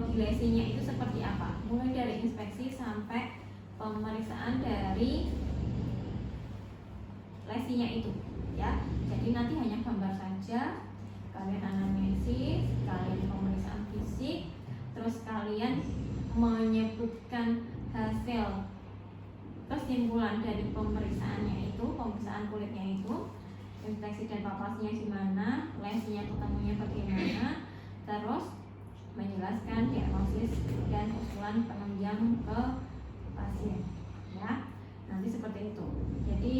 kronologi lesinya itu seperti apa, mulai dari inspeksi sampai pemeriksaan dari lesinya itu ya. Jadi nanti hanya gambar saja, kalian anamnesis, kalian pemeriksaan fisik, terus kalian menyebutkan hasil kesimpulan dari pemeriksaannya itu, pemeriksaan kulitnya itu, inspeksi dan palpasinya gimana, lesinya ketemunya bagaimana, terus menjelaskan diagnosis dan usulan penunjang ke pasien ya. Nanti seperti itu. Jadi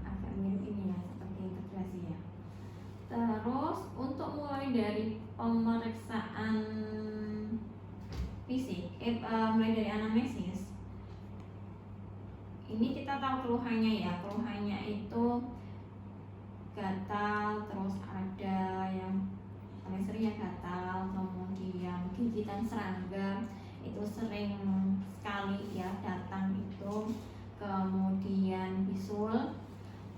agak mirip ini ya, seperti integrasi ya. Terus untuk mulai dari pemeriksaan fisik, mulai dari anamnesis, ini kita tahu keluhannya ya. Keluhannya itu gatal, terus ada yang paling sering ya gatal, kemudian gigitan serangga itu sering sekali ya datang itu, kemudian bisul,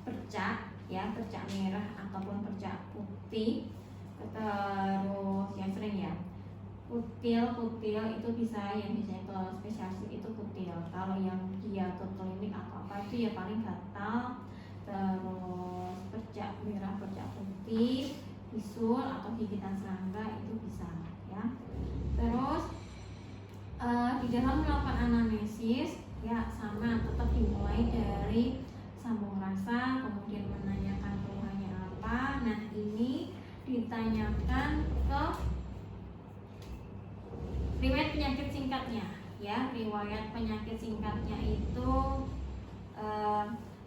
bercak ya, bercak merah ataupun bercak putih, terus yang sering ya kutil itu bisa, yang biasanya ke spesialis itu kutil. Kalau yang dia ke klinik atau apa itu ya paling gatal, terus bercak merah, bercak putih, bisul atau gigitan serangga itu bisa ya. Terus di dalam melakukan anamnesis ya sama, tetap dimulai dari sambung rasa, kemudian menanyakan keluhannya apa. Nah ini ditanyakan ke riwayat penyakit singkatnya ya. Riwayat penyakit singkatnya itu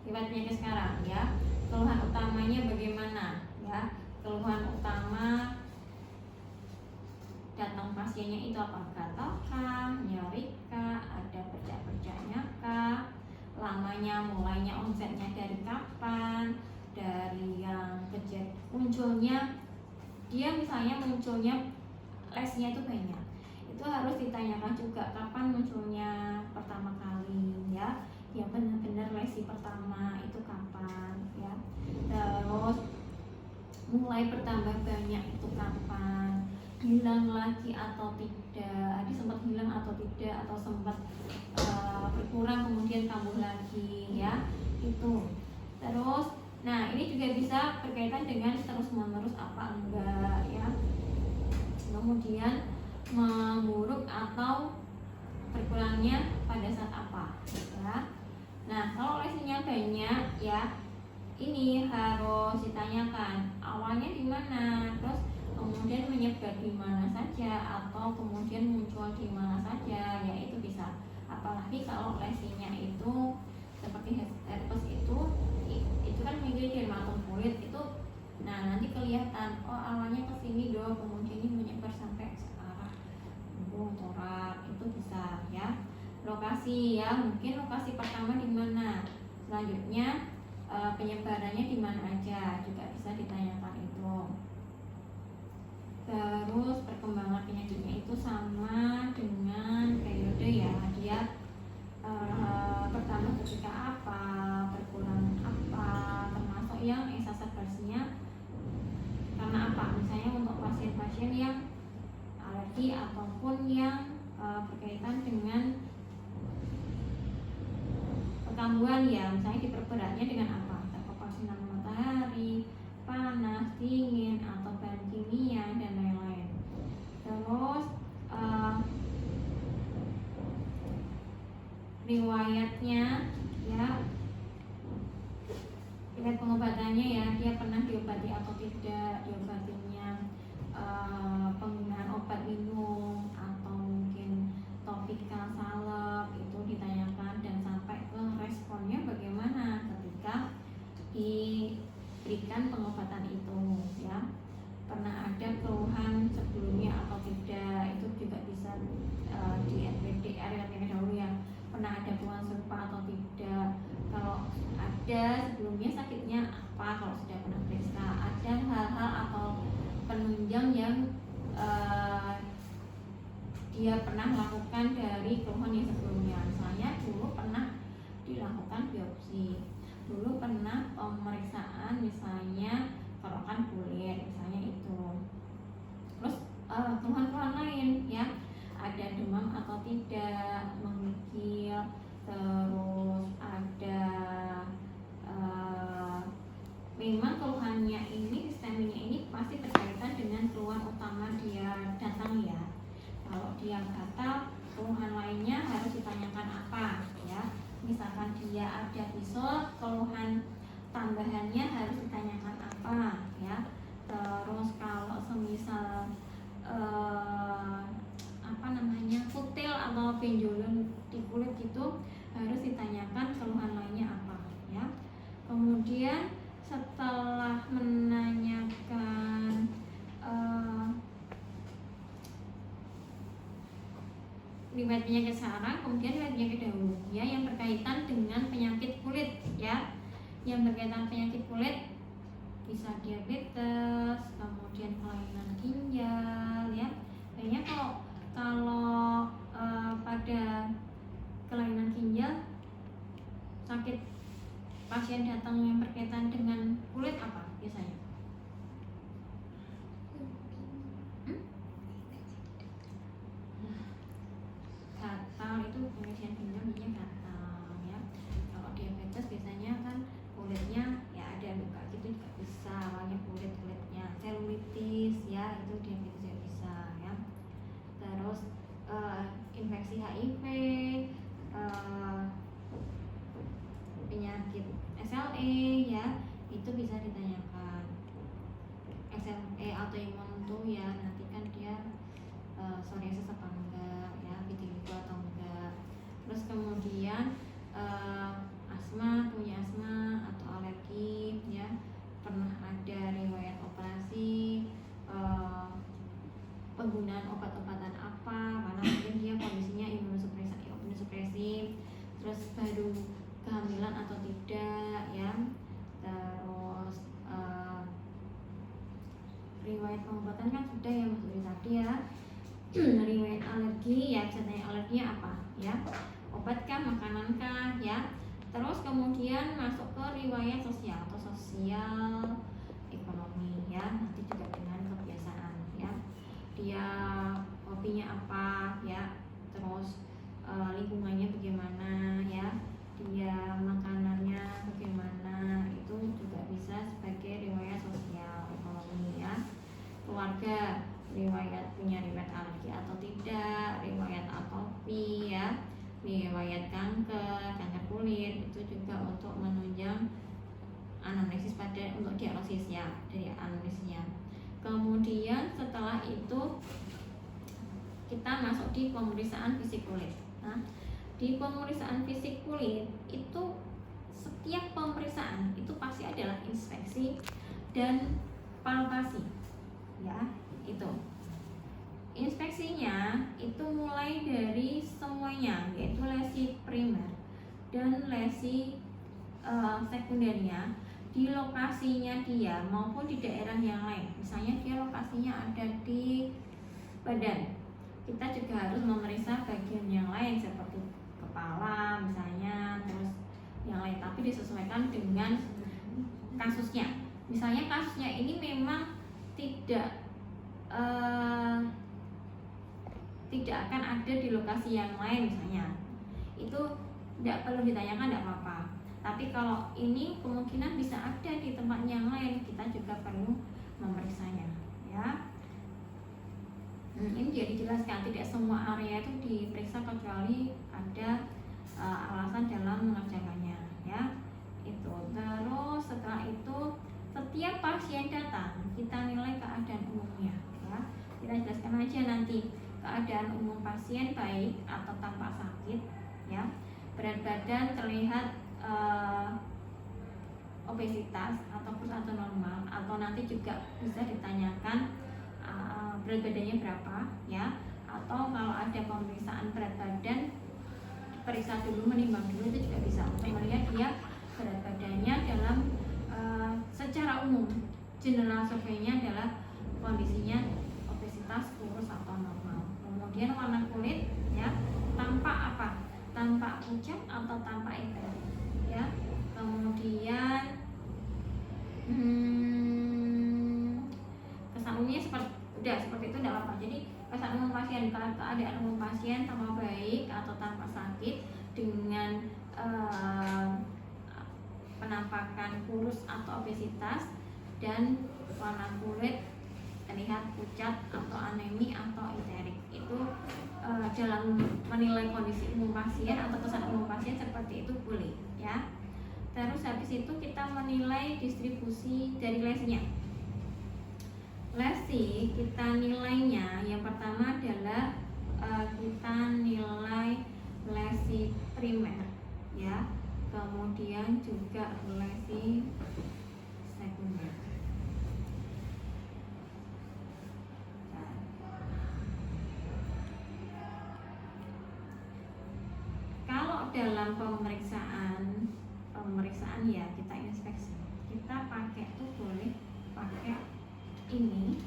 riwayat penyakit sekarang ya. Keluhan utamanya bagaimana ya, keluhan utama datang pasiennya itu apa, gatal kah, nyeri kah, ada bercak-bercaknya kah, lamanya, mulainya, onsetnya dari kapan, dari yang munculnya, dia misalnya munculnya lesnya itu banyak, itu harus ditanyakan juga kapan munculnya pertama kali ya, yang benar-benar lesi pertama itu kapan ya. Terus mulai bertambah banyak itu kapan, hilang lagi atau tidak, dia sempat hilang atau tidak, atau sempat berkurang kemudian kambuh lagi ya itu. Terus nah ini juga bisa berkaitan dengan terus menerus apa enggak ya, kemudian memburuk atau berkurangnya pada saat apa ya. Nah kalau lesinya banyak ya, ini harus ditanyakan awalnya di mana, terus kemudian menyebar di mana saja, atau kemudian muncul di mana saja ya, itu bisa. Apalagi kalau lesinya itu seperti herpes itu kan menjadi dermatom kulit itu. Nah nanti kelihatan oh awalnya ke sini dong, kemudian ini menyebar sampai ke arah punggung, torak, itu bisa ya. Lokasi ya, mungkin lokasi pertama di mana, selanjutnya penyebarannya di mana aja juga bisa ditanyakan itu. Terus perkembangan penyakitnya itu sama dengan periode ya, dia pertama ketika apa, berkurang apa, termasuk yang exacerbasinya karena apa, misalnya untuk pasien-pasien yang alergi ataupun yang berkaitan dengan kekambuhan ya, misalnya diperberatnya dengan apa, terpapar sinar matahari, panas, dingin, atau bahan kimia dan lain-lain. Terus riwayatnya ya, riwayat pengobatannya ya, dia pernah diobati atau tidak, diobatinya penggunaan obat minum atau mungkin topikal salep, itu ditanyakan, dan sampai ke responnya bagaimana ketika diberikan pengobatan itu ya. Pernah ada keluhan sebelumnya atau tidak, itu juga bisa di NPDR yang dahulu ya, pernah ada keluhan serupa atau tidak. Kalau ada sebelumnya sakitnya apa, kalau sudah pernah periksa, ada hal-hal atau penunjang yang dia pernah melakukan dari keluhan yang sebelumnya. Misalnya dulu pernah dilakukan biopsi, dulu pernah pemeriksaan misalnya kerokan kulit misalnya itu. keluhan-keluhan lain ya, ada demam atau tidak, menggigil, terus ada memang keluhannya ini, sistemiknya ini pasti berkaitan dengan keluhan utama dia datang ya. Kalau dia gatal, keluhan lainnya harus ditanyakan apa ya. Misalkan dia ada bisul, keluhan tambahannya harus ditanyakan apa ya. Terus kalau semisal kutil atau benjolan di kulit gitu, harus ditanyakan keluhan lainnya apa ya. Kemudian setelah menanyakan riwayat penyakit saraf, kemudian riwayat penyakit dahulu ya, yang berkaitan dengan penyakit kulit ya. Yang berkaitan penyakit kulit bisa diabetes, kemudian kelainan ginjal ya. Kayaknya kalau pada kelainan ginjal, sakit pasien datang yang berkaitan dengan kulit apa biasanya? Gatal, itu pengisian ginjal biasanya gatal ya. Kalau diabetes biasanya kan kulitnya ya ada luka gitu juga bisa, awalnya kulitnya selulitis ya, itu diabetes juga bisa ya. Terus infeksi HIV, penyakit SLE ya, itu bisa ditanyakan. SLE autoimun tuh ya, nanti kan dia psoriasis apa enggak ya, vitiligo atau enggak. Terus kemudian asma, punya asma atau alergi ya, pernah ada riwayat operasi, penggunaan obat-obatan apa, karena mungkin dia kondisinya imunosupresif, terus baru kehamilan atau tidak ya. Terus riwayat pengobatan kan sudah ya Mas Uri tadi ya. Riwayat alergi ya, bisa tanya alerginya apa ya, obat kah, makanan kah ya. Terus kemudian masuk ke riwayat sosial atau sosial ekonomi ya, nanti juga dengan kebiasaan ya, dia hobinya apa ya, terus lingkungannya bagaimana ya, dia makanannya bagaimana, itu juga bisa sebagai riwayat sosial ekonomi ya. Keluarga, riwayat punya riwayat alergi atau tidak, riwayat atopi ya, riwayat kanker kulit, itu juga untuk menunjang anamnesis pada untuk diagnosis ya, dari anamnesisnya. Kemudian setelah itu kita masuk di pemeriksaan fisik kulit. Nah, di pemeriksaan fisik kulit itu setiap pemeriksaan itu pasti adalah inspeksi dan palpasi ya. Itu inspeksinya itu mulai dari semuanya, yaitu lesi primer dan lesi sekundernya di lokasinya dia maupun di daerah yang lain. Misalnya dia lokasinya ada di badan, kita juga harus memeriksa bagian yang lain seperti kepala misalnya, terus yang lain, tapi disesuaikan dengan kasusnya. Misalnya kasusnya ini memang tidak akan ada di lokasi yang lain misalnya, itu tidak perlu ditanyakan, tidak apa-apa. Tapi kalau ini kemungkinan bisa ada di tempat yang lain, kita juga perlu memeriksanya ya. Ini jadi dijelaskan, tidak semua area itu diperiksa kecuali ada alasan dalam mengerjakannya ya. Itu terus setelah itu setiap pasien datang kita nilai keadaan umumnya ya. Kita jelaskan aja nanti keadaan umum pasien baik atau tanpa sakit ya. Berat badan terlihat obesitas atau kurus atau normal, atau nanti juga bisa ditanyakan berat badannya berapa ya. Atau kalau ada pemeriksaan berat badan, periksa dulu, menimbang dulu, itu juga bisa untuk melihat dia berat badannya dalam secara umum. General surveinya adalah kondisinya obesitas, kurus atau normal. Kemudian warna kulit ya, tampak apa? Tampak pucat atau tampak hitam ya. Kemudian kesan umumnya seperti itu, tidak apa. Jadi atau tanpa sakit, dengan penampakan kurus atau obesitas, dan warna kulit terlihat pucat atau anemi atau iterik. Itu dalam menilai kondisi umum pasien atau kesan umum pasien seperti itu boleh ya. Terus habis itu kita menilai distribusi dari lesinya. Lesi kita nilainya yang pertama adalah kita nilai lesi primer ya, kemudian juga lesi sekunder. Kalau dalam pemeriksaan ya kita inspeksi, kita pakai tuh boleh pakai ini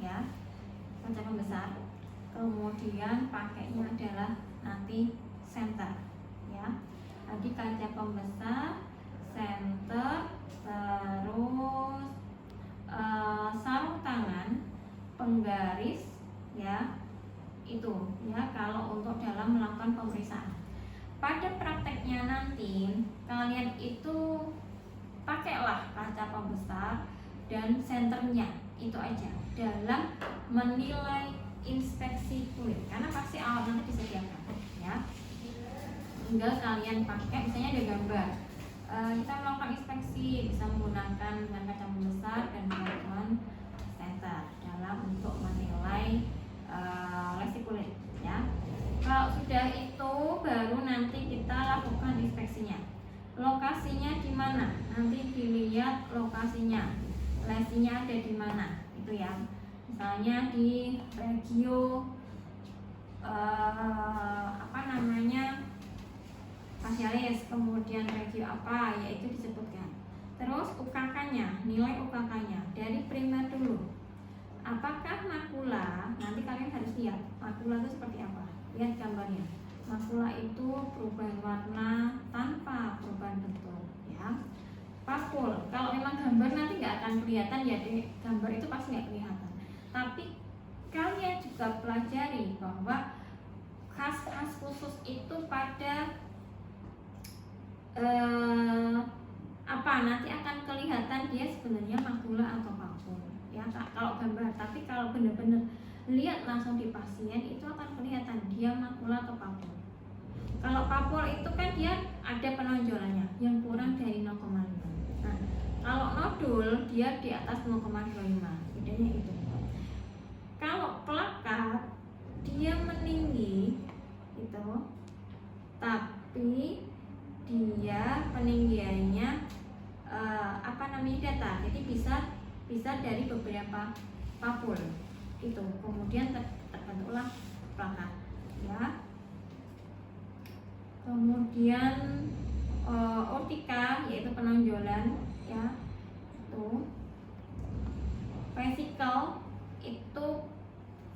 ya, kaca pembesar, kemudian pakainya adalah nanti center ya. Jadi kaca pembesar, center, terus sarung tangan, penggaris ya, itu ya kalau untuk dalam melakukan pemeriksaan. Pada prakteknya nanti kalian itu pakailah kaca pembesar dan senternya, itu aja dalam menilai inspeksi kulit, karena pasti alat nanti disediakan ya. Tinggal kalian pakai, misalnya ada gambar, kita melakukan inspeksi bisa menggunakan dengan kaca pembesar dan bantuan senter dalam untuk menilai lesi kulit ya. Kalau sudah itu baru nanti kita lakukan inspeksinya. Lokasinya di mana? Nanti dilihat lokasinya, lesinya ada di mana, itu ya. Misalnya di regio facialis, kemudian regio apa, yaitu disebutkan. Terus UKK-nya, nilai UKK-nya dari primer dulu. Apakah makula? Nanti kalian harus lihat makula itu seperti apa. Lihat gambarnya. Makula itu perubahan warna tanpa perubahan bentuk ya. Papul, kalau memang gambar nanti nggak akan kelihatan ya, gambar itu pasti nggak kelihatan. Tapi kalian juga pelajari bahwa khas-khas khusus itu pada nanti akan kelihatan dia sebenarnya makula atau papul ya kalau gambar. Tapi kalau benar-benar lihat langsung di pasien itu akan kelihatan dia makula atau papul. Kalau papul itu kan dia ada penonjolannya yang kurang dari 0,5. Nah, kalau nodul dia di atas 0,25, bedanya itu. Kalau plakat dia meninggi itu, tapi dia peninggiannya data, jadi bisa dari beberapa papul itu, kemudian terbentuklah plakat ya. Kemudian ortika yaitu penonjolan ya, itu vesikel itu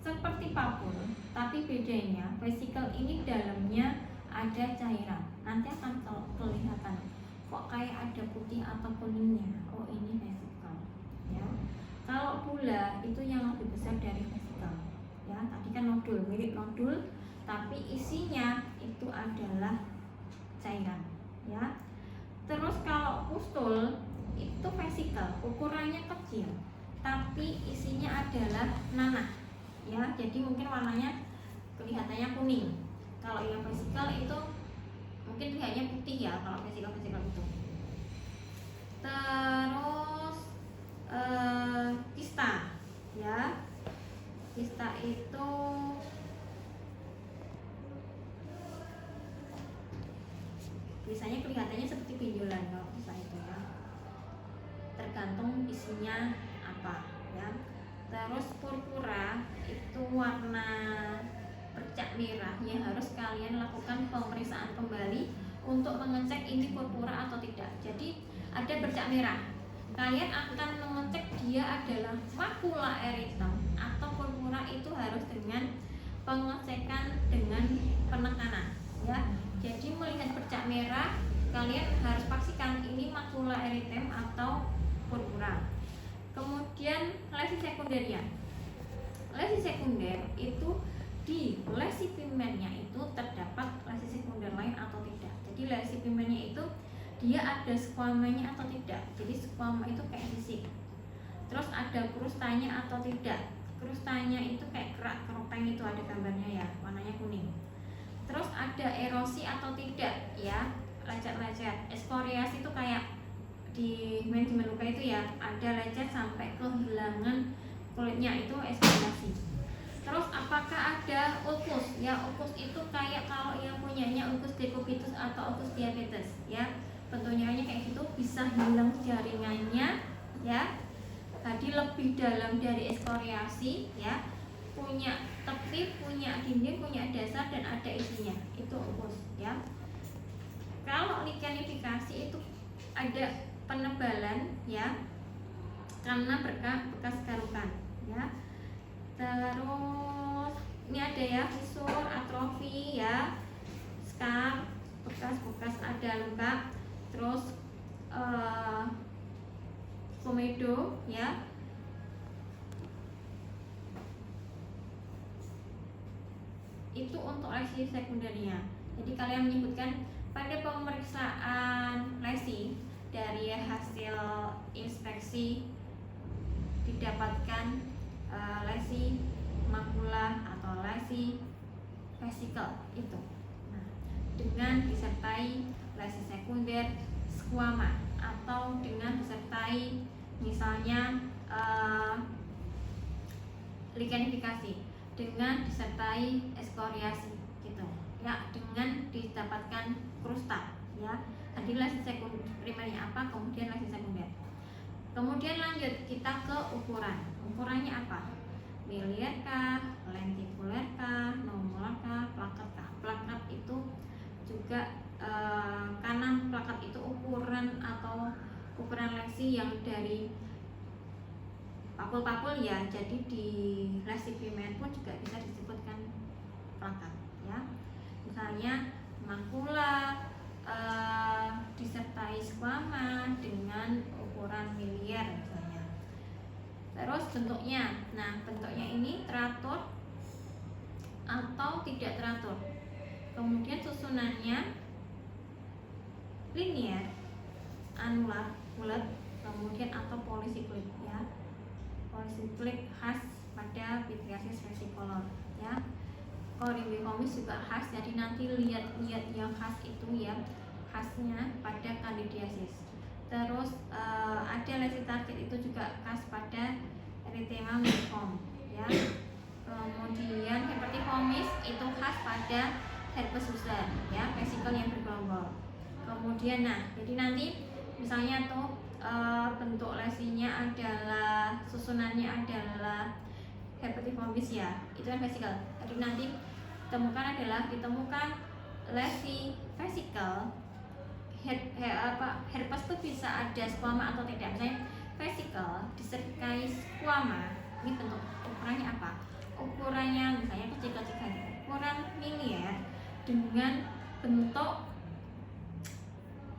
seperti papul, tapi bedanya vesikel ini dalamnya ada cairan, nanti akan kelihatan kok kayak ada putih atau kuningnya, oh ini vesikel ya. Kalau pula itu yang lebih besar dari vesikel ya, tadi kan nodul, mirip nodul tapi isinya itu adalah cairan ya. Terus kalau pustul itu vesikel, ukurannya kecil tapi isinya adalah nanah ya, jadi mungkin warnanya kelihatannya kuning. Kalau yang vesikel itu mungkin kayaknya putih ya kalau vesikel itu. Terus kista ya, kista itu biasanya kelihatannya seperti benjolan kalau kista itu ya, tergantung isinya apa ya. Terus purpura itu warna bercak merah yang harus kalian lakukan pemeriksaan kembali untuk mengecek ini purpura atau tidak. Jadi ada bercak merah, kalian akan mengecek dia adalah makula eritem atau purpura, itu harus dengan pengecekan dengan penekanan ya. Jadi melihat bercak merah kalian harus pastikan ini makula eritem atau purpura. Kemudian lesi sekundernya, lesi sekunder itu di lesi primernya itu terdapat lesi sekunder lain atau tidak. Jadi lesi primernya itu dia ada squamanya atau tidak. Jadi squama itu kayak sisik. Terus ada krustanya atau tidak. Krustanya itu kayak kerak keropeng, itu ada gambarnya ya, warnanya kuning. Terus ada erosi atau tidak ya, lecet-lecet. Ekskoriasi itu kayak di manajemen luka itu ya, ada lecet sampai kehilangan kulitnya, itu ekskoriasi. Terus apakah ada ulkus? Ya, ulkus itu kayak kalau yang punyanya ulkus decubitus atau ulkus diabetes ya, bentuknya kayak gitu, bisa hilang jaringannya ya. Tadi lebih dalam dari ekskoriasi ya, punya tepi, punya dinding, punya dasar, dan ada isinya, itu ulkus ya. Kalau lichenifikasi itu ada penebalan ya, karena bekas garukan ya. Terus ini ada ya, fisur, atrofi ya, scar, bekas ada luka. Terus komedo ya, itu untuk lesi sekundernya. Jadi kalian menyebutkan pada pemeriksaan lesi dari hasil inspeksi didapatkan lesi makula atau lesi vesikel itu. Nah, dengan disertai lesi sekunder squama atau dengan disertai misalnya lichenifikasi dengan disertai ekskoriasi gitu ya, dengan didapatkan krusta ya. Tadi lesi sekunder primernya apa, kemudian lesi sekunder. Kemudian lanjut kita ke ukuran. Ukurannya apa? Miliar kah, lentikuler kah, nomolar kah, plakat kah? Plakat itu juga karena plakat itu ukuran atau ukuran lesi yang dari papul-papul ya, jadi di lesi primer pun juga bisa disebutkan plakat ya. Misalnya makula disertai squama dengan ukuran miliar misalnya. Terus bentuknya, nah bentuknya ini teratur atau tidak teratur. Kemudian susunannya linear, anular, bulat, kemudian atau polisiklik ya. Polisiklik khas pada pityriasis versicolor ya. Corymbiformis juga khas, jadi nanti lihat yang khas itu ya, khasnya pada candidiasis. Terus ada lesi target itu juga khas pada erythema multiforme ya. Kemudian herpetiformis itu khas pada herpes zoster ya, vesikel yang bergelombol. Kemudian nah, jadi nanti misalnya tuh bentuk lesinya adalah, susunannya adalah herpetiformis ya, itu kan vesikel. Jadi nanti ditemukan lesi vesikel herpes itu bisa ada squama atau tidak. Misalnya vesikel disertai squama, ini bentuk ukurannya apa? Ukurannya misalnya kecil-kecil saja, ukuran miliar dengan bentuk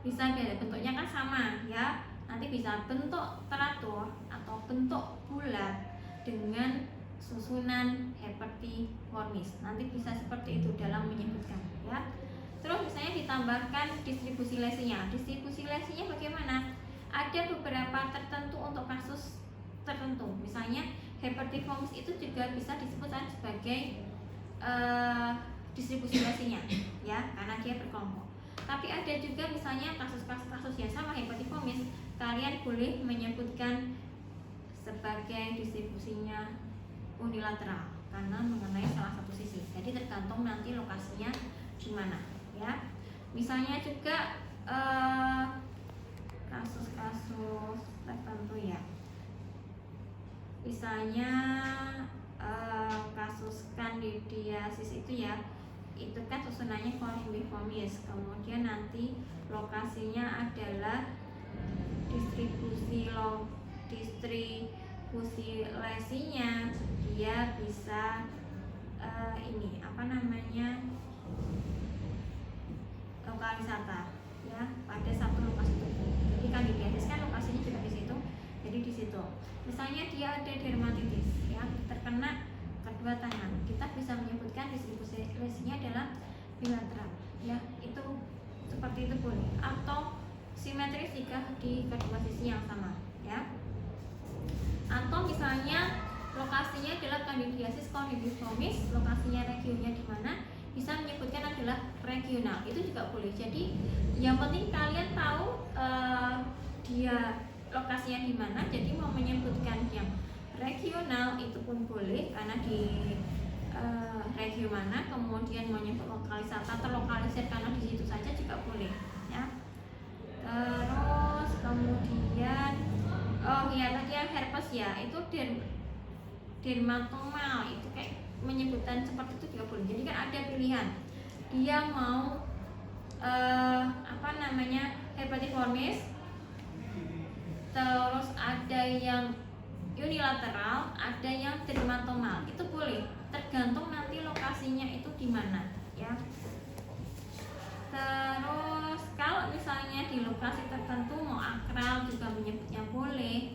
bisa beda, bentuknya kan sama ya. Nanti bisa bentuk teratur atau bentuk bulat dengan susunan herpetiformis. Nanti bisa seperti itu dalam menyebutkan ya. Terus misalnya ditambahkan distribusi lesinya. Distribusi lesinya bagaimana? Ada beberapa tertentu untuk kasus tertentu. Misalnya herpetiformis itu juga bisa disebutkan sebagai distribusi lesinya ya, karena dia berkelompok. Tapi ada juga misalnya kasus-kasus yang sama herpetiformis, kalian boleh menyebutkan sebagai distribusinya unilateral karena mengenai salah satu sisi. Jadi tergantung nanti lokasinya di mana ya. Misalnya juga kasus-kasus tertentu ya. Misalnya kasus candidiasis itu ya, itu kan susunannya corymbiformis, kemudian nanti lokasinya adalah distribusi lesinya, dia bisa ini apa namanya, lokalisata ya, pada satu lokasi tubuh. Jadi candidiasis kan lokasinya juga di situ, jadi di situ. Misalnya dia ada dermatitis ya, terkena kedua tangan, kita bisa menyebut menyebutkan distribusi lesinya adalah bilateral, ya itu seperti itu boleh, atau simetris jika di kedua sisi yang sama, ya. Atau misalnya lokasinya adalah candidiasis condidiformis, lokasinya regionnya di mana, bisa menyebutkan adalah regional, itu juga boleh. Jadi yang penting kalian tahu dia lokasinya di mana. Jadi mau menyebutkan yang regional itu pun boleh karena di region mana, kemudian mau menyebut lokalisata terlokalisir karena di situ saja juga boleh, ya. Terus kemudian oh ya tadi yang herpes ya itu dermatomal, itu kayak menyebutkan seperti itu juga boleh. Jadi kan ada pilihan, dia mau hepatiformis, terus ada yang unilateral, ada yang dermatomal, itu boleh, tergantung nanti lokasinya itu di mana, ya. Terus kalau misalnya di lokasi tertentu mau akral juga menyebutnya boleh,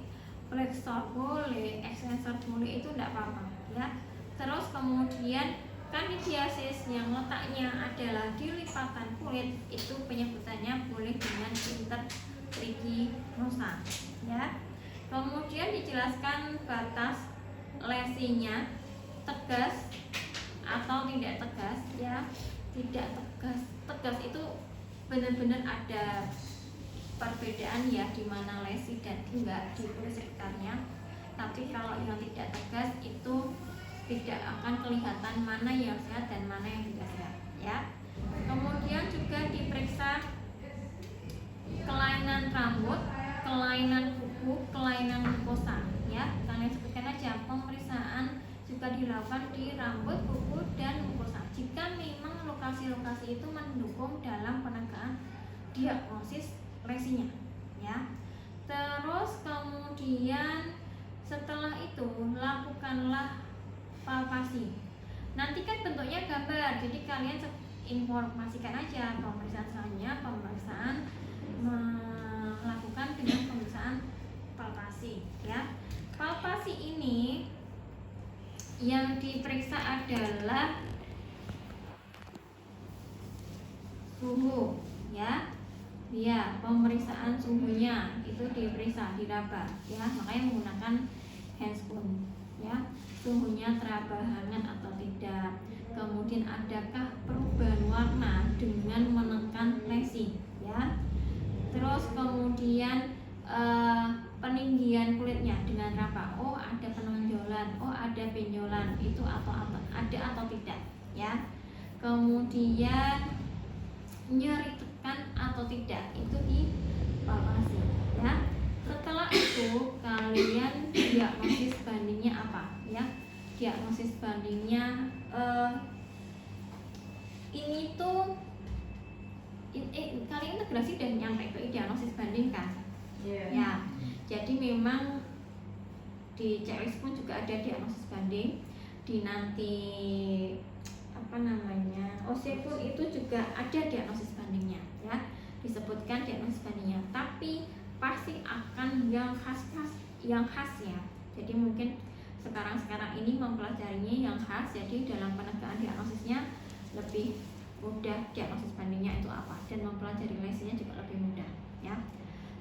flexor boleh, extensor boleh, itu tidak apa-apa, ya. Terus kemudian candidiasis yang letaknya adalah di lipatan kulit, itu penyebutannya boleh dengan intertriginosa, ya. Kemudian dijelaskan batas lesinya, tegas atau tidak tegas, ya. Tidak tegas, tegas itu benar-benar ada perbedaan ya, di mana lesi dan enggak di kulit sekitarnya. Tapi kalau yang tidak tegas itu tidak akan kelihatan mana yang sehat dan mana yang tidak sehat, ya. Kemudian juga diperiksa kelainan rambut, kelainan kuku, kelainan mukosa, ya. Kalian sebutkan aja, pemeriksaan juga dilakukan di rambut, kuku, dan mukosa jika memang lokasi-lokasi itu mendukung dalam penegakan diagnosis lesinya, ya. Terus kemudian setelah itu lakukanlah palpasi. Nanti kan bentuknya gambar, jadi kalian informasikan aja pemeriksaan selanjutnya, pemeriksaan melakukan dengan pemeriksaan palpasi, ya. Palpasi ini yang diperiksa adalah suhu, ya. Ya, pemeriksaan suhunya itu diperiksa, diraba, ya. Makanya menggunakan handspoon, ya. Suhunya teraba hangat atau tidak. Kemudian adakah perubahan warna dengan menekan lesi, ya. Terus kemudian peninggian kulitnya dengan raba. Oh, ada penonjolan, oh ada benjolan, itu atau ada atau tidak, ya. Kemudian nyeri tekan atau tidak, itu di palpasi, ya. Setelah itu kalian diagnosis bandingnya apa, ya. Diagnosis bandingnya ini tuh kalian integrasi dan nyampe ke diagnosis banding kan, ya. Jadi memang di checklist pun juga ada diagnosis banding, di nanti OC pun itu juga ada diagnosis bandingnya, ya. Disebutkan diagnosis bandingnya, tapi pasti akan yang khas ya. Jadi mungkin sekarang ini mempelajarinya yang khas, jadi dalam penegakan diagnosisnya lebih mudah, diagnosis bandingnya itu apa, dan mempelajari lesinya juga lebih mudah, ya.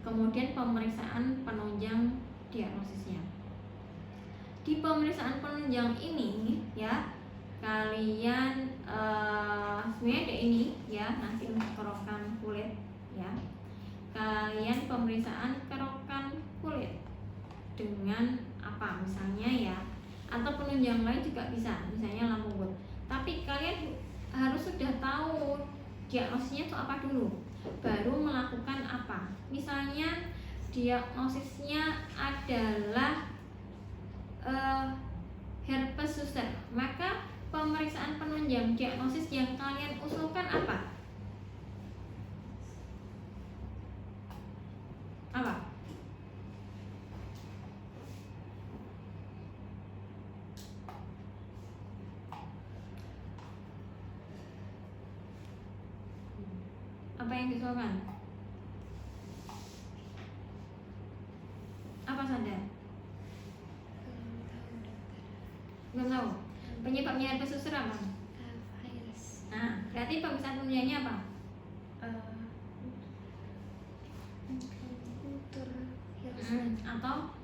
Kemudian pemeriksaan penunjang diagnosisnya. Di pemeriksaan penunjang ini, ya, kalian sebenarnya ada ini, ya, nanti untuk kerokan kulit, ya. Kalian pemeriksaan kerokan kulit dengan apa misalnya, ya, atau penunjang lain juga bisa, misalnya lampu wood. Tapi kalian harus sudah tahu diagnosisnya itu apa dulu, baru melakukan apa. Misalnya diagnosisnya adalah herpes zoster, maka pemeriksaan penunjang diagnosis yang kalian usulkan apa? Apa? Apa yang diusulkan? Apa sadar? Belum tahu. Penyebabnya herpes zoster apa? Berarti pemeriksaan penunjangnya apa? Kultur atau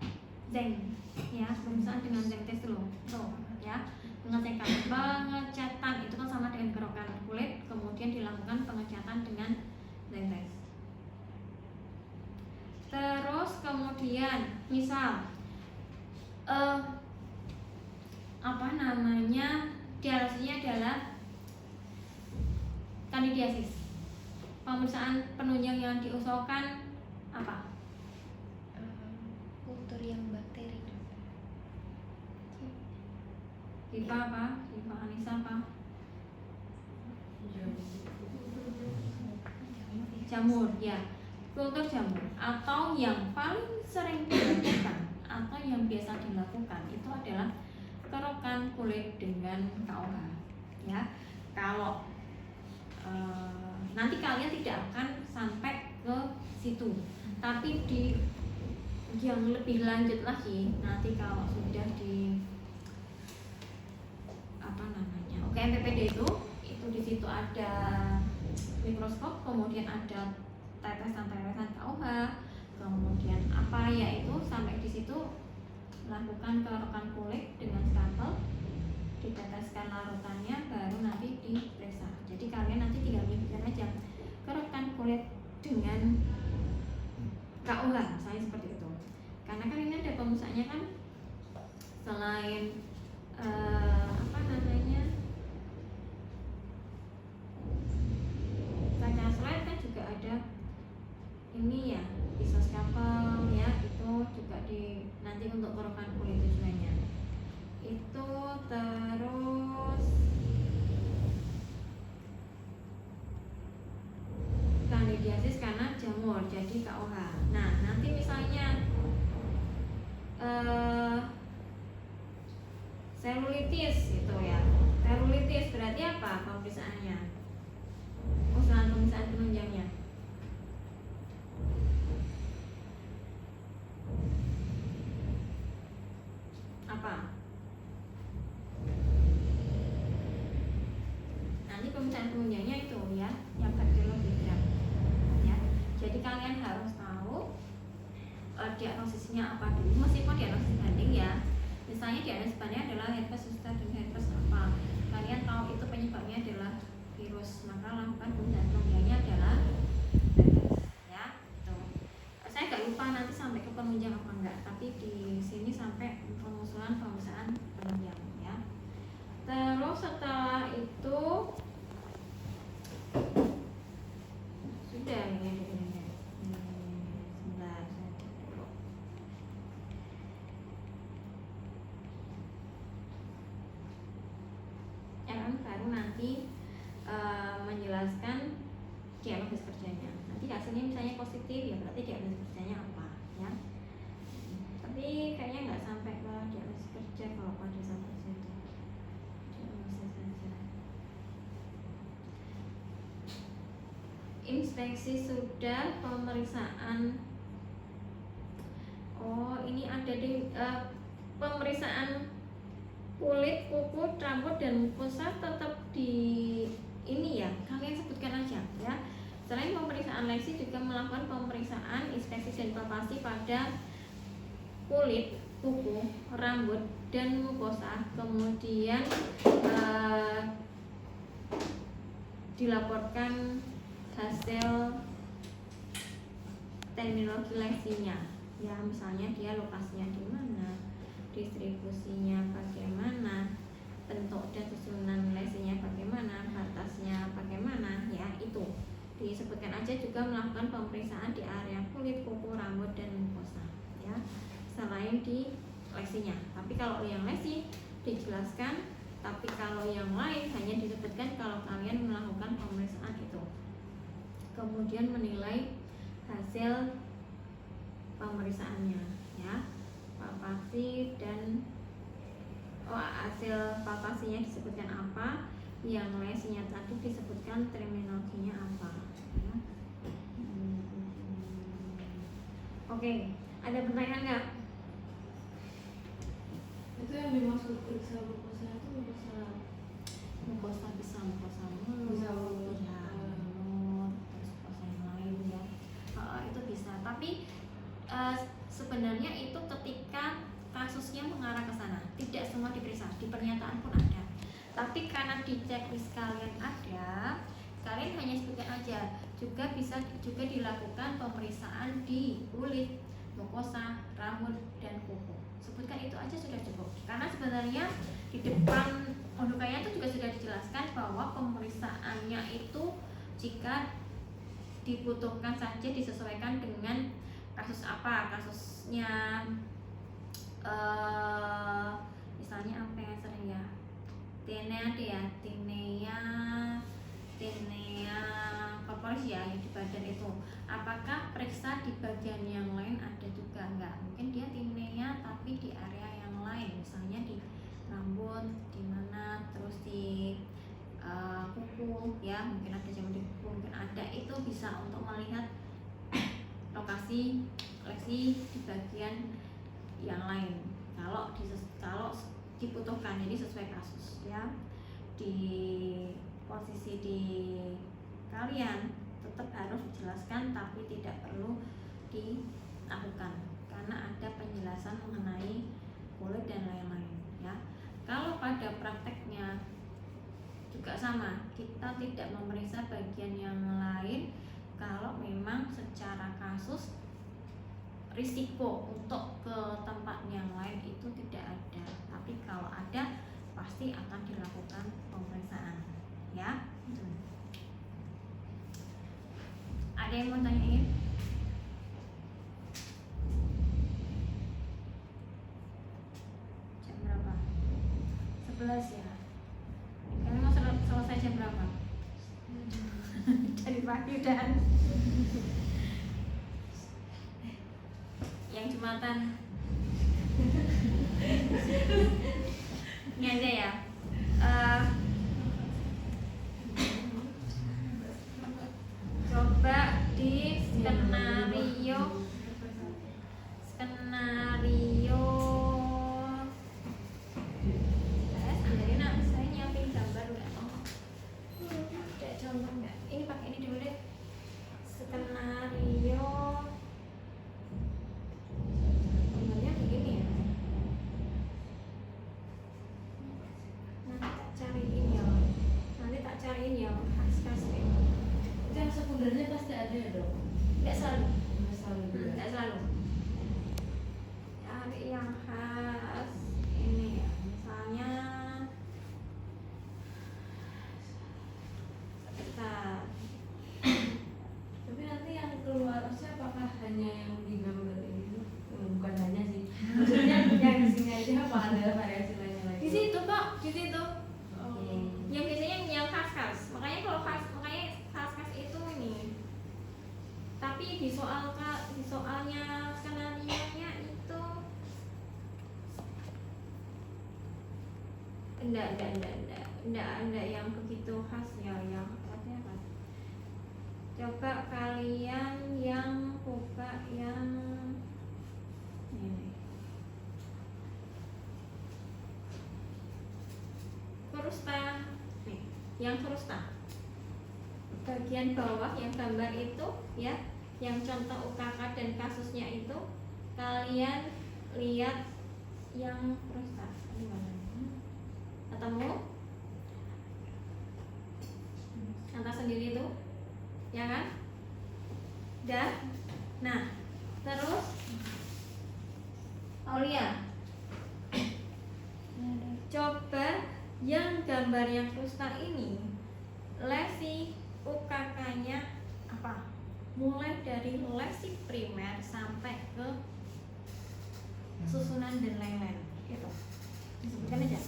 zinc ya, pemeriksaan dengan zinc test dulu tuh ya. Pengecatan itu kan sama dengan kerokan kulit, kemudian dilakukan pengecatan dengan zinc test. Terus kemudian misal diagnosisnya adalah kandidiasis. Pemeriksaan penunjang yang diusulkan apa? kultur yang bakteri. Hipa apa? Hipa Anissa apa? Jamur ya, kultur jamur. Atau yang paling sering dilakukan atau yang biasa dilakukan itu adalah kerokan kulit dengan KOH ya. Kalau nanti kalian tidak akan sampai ke situ, tapi di yang lebih lanjut lagi nanti kalau sudah di MPPD itu di situ ada mikroskop, kemudian ada tetesan KOH, kemudian apa yaitu sampai di situ melakukan kerokan kulit dengan skalpel, diteteskan larutannya, baru nanti diperiksa. Jadi kalian nanti tinggal mikir aja kerokan kulit dengan KOH, saya seperti itu. Karena kan ini ada pemerisanya kan, selain kaca slide kan juga ada ini ya, pisau skapel ya, itu juga di nanti untuk kerokan kulit tujuannya itu. Terus kandidiasis karena jamur jadi KOH. Nah nanti misalnya selulitis itu ya, selulitis berarti apa pemeriksaannya? Usulan pemeriksaan penunjangnya apa? Nanti pemeriksaan penunjangnya itu ya, yang kardiologigram ya. Jadi kalian harus tahu diagnosisnya apa dulu, meskipun diagnosis banding ya. Misalnya diagnosis banding adalah herpes zoster dan herpes apa, kalian tahu itu penyebabnya adalah virus, maka lakukan pemeriksaan penunjangnya adalah herpes ya. Tuh. Saya gak lupa nanti sampai ke penunjang apa enggak, tapi di sini sampai pengusulan pemeriksaan penunjang ya. Terus setelah itu sudah ini sebentar saya dulu. Baru nanti menjelaskan diagnosis kerjanya. Nanti hasilnya misalnya positif ya berarti diagnosis kerjanya apa ya. Tapi kayaknya nggak sampai ke diagnosis kerja kalau pada sampai situ. Diagnosis saja. Inspeksi sudah, pemeriksaan. Oh ini ada di pemeriksaan kulit, kuku, rambut dan mukosa tetap di ini ya, kalian sebutkan aja ya. Selain pemeriksaan lesi juga melakukan pemeriksaan inspeksi dan palpasi pada kulit, kuku, rambut dan mukosa. Kemudian dilaporkan hasil terminologi lesinya ya, misalnya dia lokasinya di mana, distribusinya bagaimana, bentuk dan susunan lesinya bagaimana, batasnya bagaimana ya, itu disebutkan aja. Juga melakukan pemeriksaan di area kulit, kuku, rambut dan mukosa ya, selain di lesinya. Tapi kalau yang lesi dijelaskan, tapi kalau yang lain hanya disebutkan kalau kalian melakukan pemeriksaan itu. Kemudian menilai hasil pemeriksaannya ya, palpasi dan hasil palpasinya disebutkan apa, yang lesinya tadi disebutkan terminologinya apa ya. Oke, ada pertanyaan nggak? Itu yang dimaksud periksa mukosa itu periksa mukosa bisa mukosa Bisa mulut, mulut. terus mukosa yang lain ya. Itu bisa. Tapi sebenarnya itu ketika kasusnya mengarah ke sana, tidak semua diperiksa, di pernyataan pun ada. Tapi karena di checklist kalian ada, kalian hanya sebutkan aja. Juga bisa juga dilakukan pemeriksaan di kulit, mukosa, rambut, dan kuku. Sebutkan itu aja sudah cukup. Karena sebenarnya di depan pembukanya itu juga sudah dijelaskan bahwa pemeriksaannya itu jika dibutuhkan saja, disesuaikan dengan kasus apa, kasusnya misalnya apa yang sering ya, tinea corporis ya, yang di badan itu. Apakah periksa di bagian yang lain ada juga? Enggak, mungkin dia tinea tapi di area yang lain, misalnya di rambut, di mana, terus di kuku ya, mungkin ada jamur di kuku, mungkin ada, itu bisa untuk melihat lokasi lesi di bagian yang lain kalau dibutuhkan, jadi sesuai kasus ya. Di posisi di kalian tetap harus dijelaskan, tapi tidak perlu dilakukan karena ada penjelasan mengenai kulit dan lain-lain ya. Kalau pada prakteknya juga sama, kita tidak memeriksa bagian yang lain kalau memang secara kasus risiko untuk ke tempat yang lain itu tidak ada. Tapi kalau ada, pasti akan dilakukan pemeriksaan ya. Ada yang mau tanyain? Jam berapa? 11 ya. Kalian mau selesai jam berapa? Dari pagi dan yang Jumatan. Ini aja ya. Coba di skenario saya nyiapin gambar nggak? Ada contoh nggak? Ini pakai ini dulu deh. Skenario gambarnya begini ya. Nanti tak cariin ya khas-khas ya. Itu yang sekundernya pasti ada ya dok? Nggak selalu. Nggak selalu juga. Nggak selalu. Cari yang khas ini ya. Misalnya sebentar. Tapi nanti yang keluar maksudnya apakah hanya yang di gambar ini? Bukan hanya sih. Maksudnya yang di sini aja apa ada variasi lainnya lagi? Di situ kok, di situ. Oke. Yang biasanya yang khas-khas. Makanya kalau khas-khas itu ini. Tapi di soalnya skenario-nya itu enggak yang begitu khas ya, yang artinya apa? Coba kalian yang buka yang ini. Frusta. Nih, yang frusta. Bagian bawah yang gambar itu ya, yang contoh UKK dan kasusnya itu, kalian lihat yang frusta. Ini mana? Ketemu? Atas sendiri itu, ya kan? Dah. Nah, terus Aulia, coba yang gambar yang frusta ini, lesi UKK-nya apa? Mulai dari lesi primer sampai ke susunan dan lain-lain. Gitu. Disebutkan aja.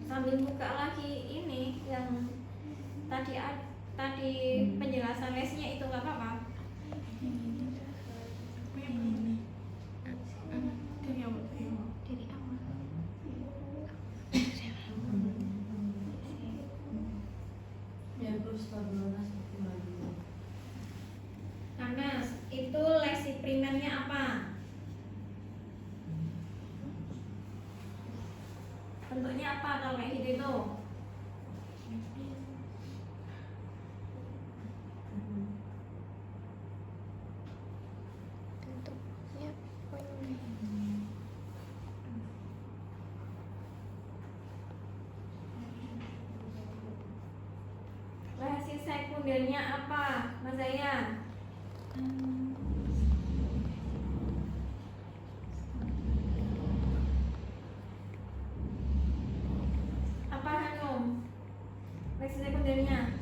Sambil buka lagi ini yang tadi penjelasan lesnya itu nggak apa-apa. Dari awal. Ya terus tabulana seperti lagi. Karena itu lesi primernya apa? Bentuknya apa kalau kayak gitu itu? Bentuknya Lesi sekundernya apa, Mas Zayan? Apa Hanum? Lesi sekundernya?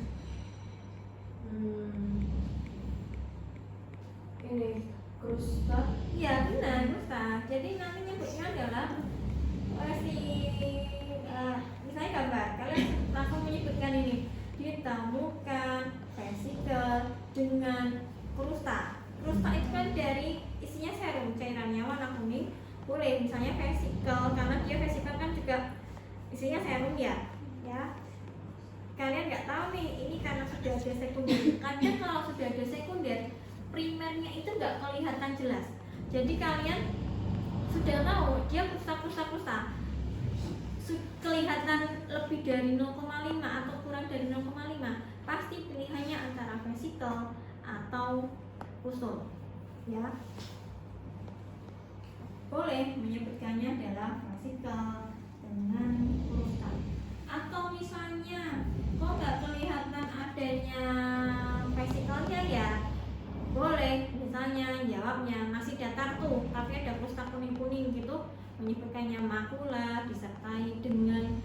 Ini krusta. Iya benar, Ustaz. Jadi nanti nyebutnya adalah lesi, misalnya gambar, kalian langsung menyebutkan ini ditemukan vesikel dengan krusta. Krusta itu kan dari isinya serum, cairannya warna kuning. Boleh misalnya vesikel, karena dia vesikel kan juga isinya serum ya. Kalian nggak tahu nih, ini karena sudah ada sekunder. Kadang kalau sudah ada sekunder, primernya itu nggak kelihatan jelas. Jadi kalian sudah tahu dia krusta, kelihatan lebih dari 0,5 atau kurang dari 0,5, pasti pilihannya antara vesikel atau usul, ya. Boleh menyebutkannya adalah vesikel dengan krusta. Atau misalnya kok nggak kelihatan adanya vesikelnya ya, boleh misalnya jawabnya masih datar tuh tapi ada krusta kuning-kuning gitu, menyebutkannya makula disertai dengan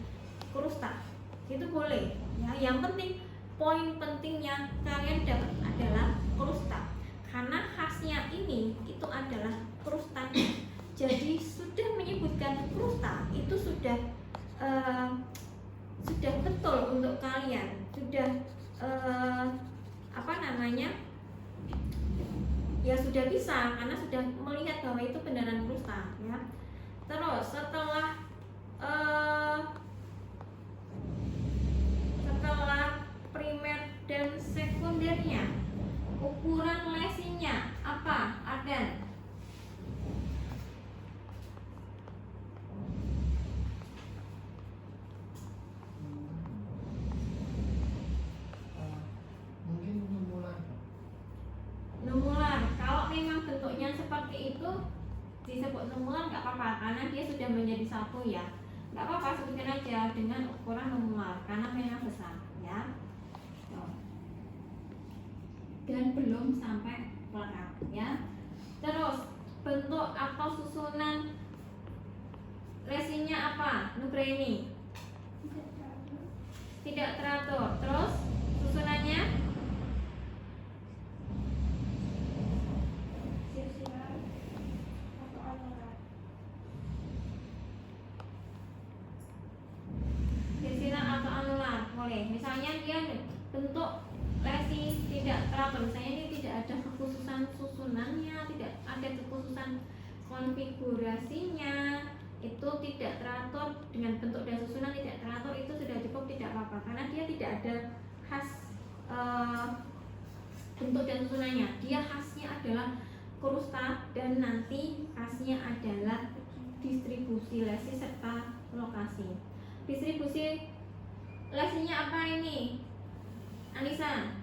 krusta, itu boleh ya. Yang penting, poin pentingnya kalian dapat adalah krusta, karena khasnya ini itu adalah krustanya. Jadi sudah menyebutkan krusta itu sudah betul untuk kalian, sudah ya sudah bisa, karena sudah melihat bahwa itu beneran krusta ya. Terus setelah primer dan sekundernya, ukuran lesinya apa, Ardan? Mungkin numular. Numular. Kalau memang bentuknya seperti itu disebut numular nggak apa-apa, karena dia sudah menjadi satu ya. Nggak apa-apa, sebutkan aja dengan ukuran numular karena memang besar ya. Dan belum sampai lengkap ya. Terus bentuk atau susunan lesinya apa, Nugraini? Tidak teratur. Terus susunannya silsilah atau anular, boleh. Misalnya dia bentuk lesi tidak teratur, misalnya ini tidak ada kekhususan susunannya, tidak ada kekhususan konfigurasinya, itu tidak teratur dengan bentuk dan susunan tidak teratur, itu sudah cukup, tidak apa-apa, karena dia tidak ada khas bentuk dan susunannya. Dia khasnya adalah krusta dan nanti khasnya adalah distribusi lesi serta lokasi. Distribusi lesinya apa ini, Anissa?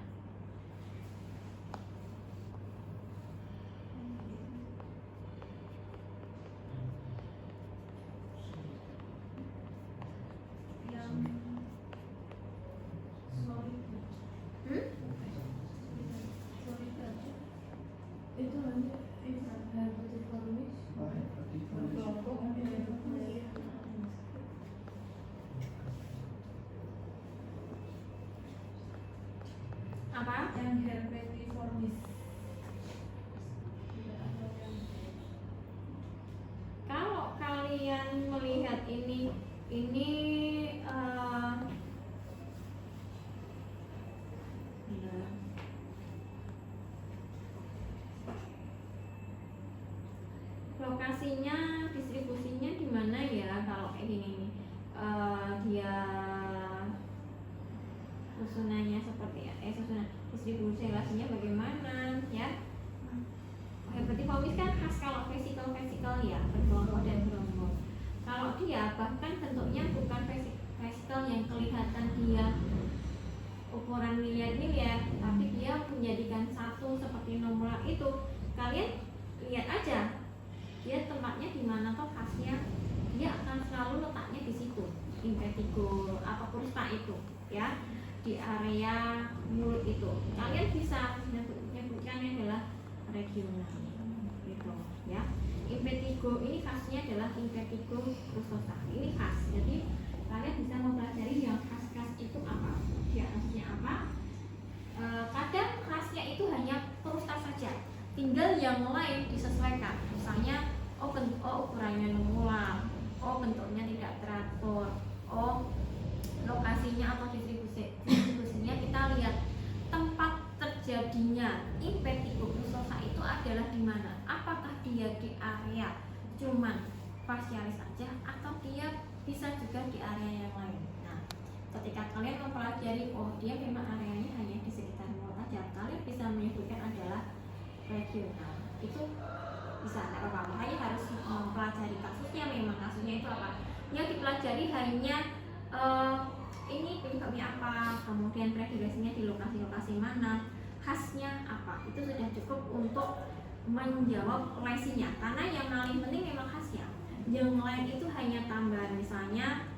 Itu hanya herpetiformis. Apa? Yang herpetiformis. Kalau kalian melihat ini lokasinya, distribusinya di mana ya? Kalau kayak gini nih, dia susunannya seperti susunan distribusi lesinya bagaimana ya? Herpetiformis kan khas kalau vesikel ya, bergelombol dan gelombol. Kalau dia bahkan bentuknya bukan vesikel yang kelihatan dia ukuran miliar-miliar, tapi dia menjadikan satu seperti nomor itu. Kalian lihat aja, dia tempatnya di mana toh khasnya, dia akan selalu letaknya di situ, impetigo apa krusta itu, ya, di area mulut itu. Kalian bisa menyebutkannya adalah regional, gitu, ya. Impetigo ini khasnya adalah impetigo krustosa. Ini khas, jadi kalian bisa mempelajari yang khas-khas itu apa, dia khasnya apa. Kadang khasnya itu hanya krusta saja, tinggal yang lain disesuaikan. Misalnya, ukurannya normal, bentuknya tidak teratur, lokasinya atau distribusinya kita lihat tempat terjadinya impetigo krustosa itu adalah di mana. Apakah dia di area cuman fasialis saja atau dia bisa juga di area yang lain. Nah, ketika kalian mempelajari dia memang areanya hanya di sekitar mulut saja, kalian bisa menyebutkan adalah regional. Itu bisa, tidak apa-apa. Makanya harus mempelajari kasusnya. Memang kasusnya itu apa yang dipelajari, hanya ini penyebabnya apa, kemudian predilesinya di lokasi-lokasi mana, khasnya apa. Itu sudah cukup untuk menjawab lesinya, karena yang paling penting memang khasnya. Yang lain itu hanya tambahan. Misalnya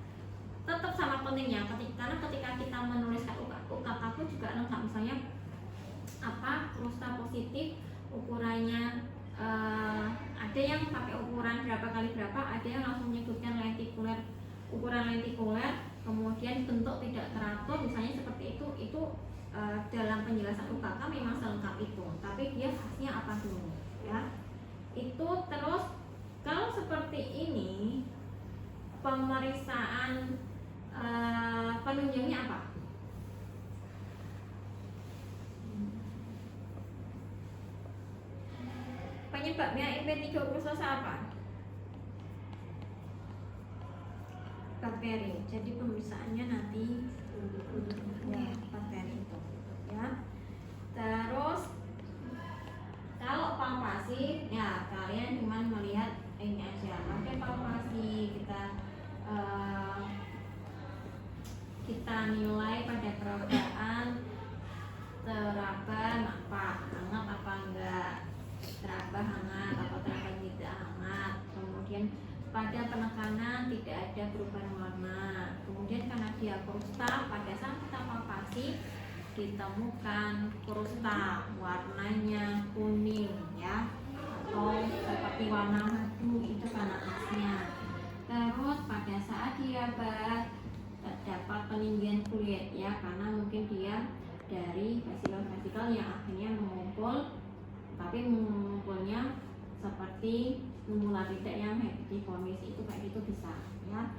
tetap sama pentingnya karena ketika kita menuliskan UKK juga lengkap. Misalnya apa, krusta positif ukurannya ada yang pakai ukuran berapa kali berapa, ada yang langsung menyebutkan lentikuler, ukuran lentikuler, kemudian bentuk tidak teratur, misalnya seperti itu dalam penjelasan UKK memang selengkap itu, tapi dia khasnya apa dulu, ya. Itu terus kalau seperti ini pemeriksaan penunjangnya apa? Penyebabnya impetigo krustosa apa? Bakteri. Jadi pemeriksaannya nanti ya, bakteri itu, ya. Terus kalau palpasi, ya kalian cuma melihat ini aja. Pakai palpasi kita nilai pada kerogaan teraba apa, hangat apa enggak, teraba hangat atau teraba tidak hangat. Kemudian pada penekanan tidak ada perubahan warna. Kemudian karena dia krusta, pada saat kita palpasi ditemukan krusta warnanya kuning, ya, atau seperti warna madu, itu karena khasnya. Terus pada saat diabat terdapat peninggian kulit, ya, karena mungkin dia dari vesikel-vesikel yang akhirnya mengumpul, tapi mengumpulnya seperti mengular tidak yang hepatiformis, itu kayak gitu bisa, ya.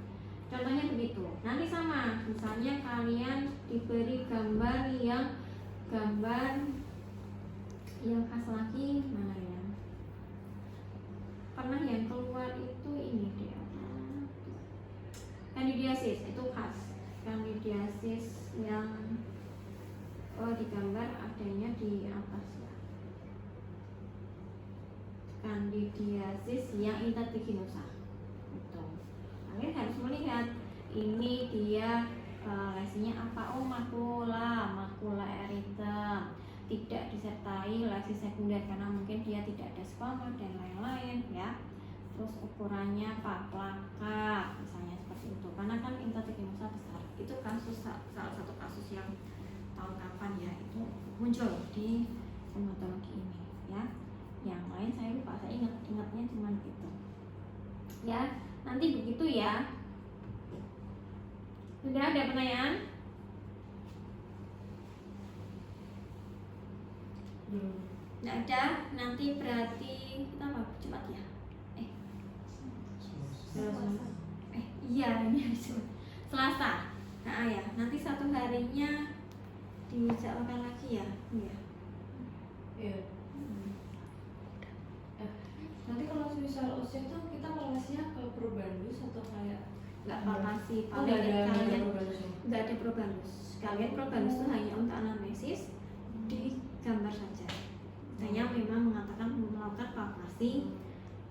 Contohnya begitu. Nanti sama, misalnya kalian diberi gambar yang khas lagi, mana ya? Pernah yang keluar itu ini dia, kandidiasis, itu khas. Kandidiasis yang digambar adanya di atas, ya. Kandidiasis yang interdiginosa itu. Kalian harus melihat ini dia lesinya apa. Makula eritem, tidak disertai lesi sekunder karena mungkin dia tidak ada skoma dan lain-lain, ya. Terus ukurannya plaka misalnya seperti itu, karena kan interdiginosa besar. Itu kasus, salah satu kasus yang tahun kapan ya itu muncul di hematologi ini, ya. Yang lain saya lupa, saya ingatnya cuma gitu, ya. Nanti begitu, ya. Sudah ada pertanyaan? Tidak ada. Nanti berarti kita mau cepat, ya. Iya, ini hari Selasa. Nah, ya, nanti satu harinya dijadwalkan lagi, ya. Iya. Iya. Nanti kalau misal usia tuh kita melesnya ke probandus atau kayak Nggak palpasi, nggak paling ada kalian probandusnya. nggak ada probandus. Kalian probandus itu hanya untuk anamnesis, digambar saja. Saya memang mengatakan melakukan palpasi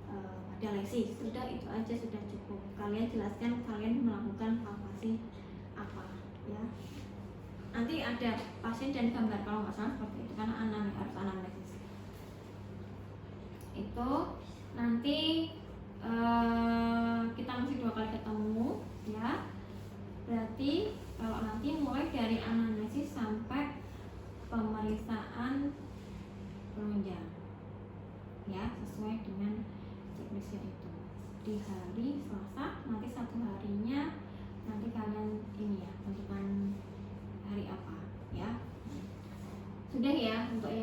pada dialisis. Sudah, itu aja sudah cukup. Kalian jelaskan kalian melakukan palpasi apa ya. Nanti ada pasien dan gambar kalau nggak salah seperti itu karena harus anamnesis. Itu nanti kita masih 2 kali ketemu ya. Berarti kalau nanti mulai dari anamnesis sampai pemeriksaan penunjang ya, sesuai dengan checklistnya itu. Di hari Selasa nanti 1 harinya nanti kalian ini ya, tentukan hari apa ya. Sudah ya untuk yang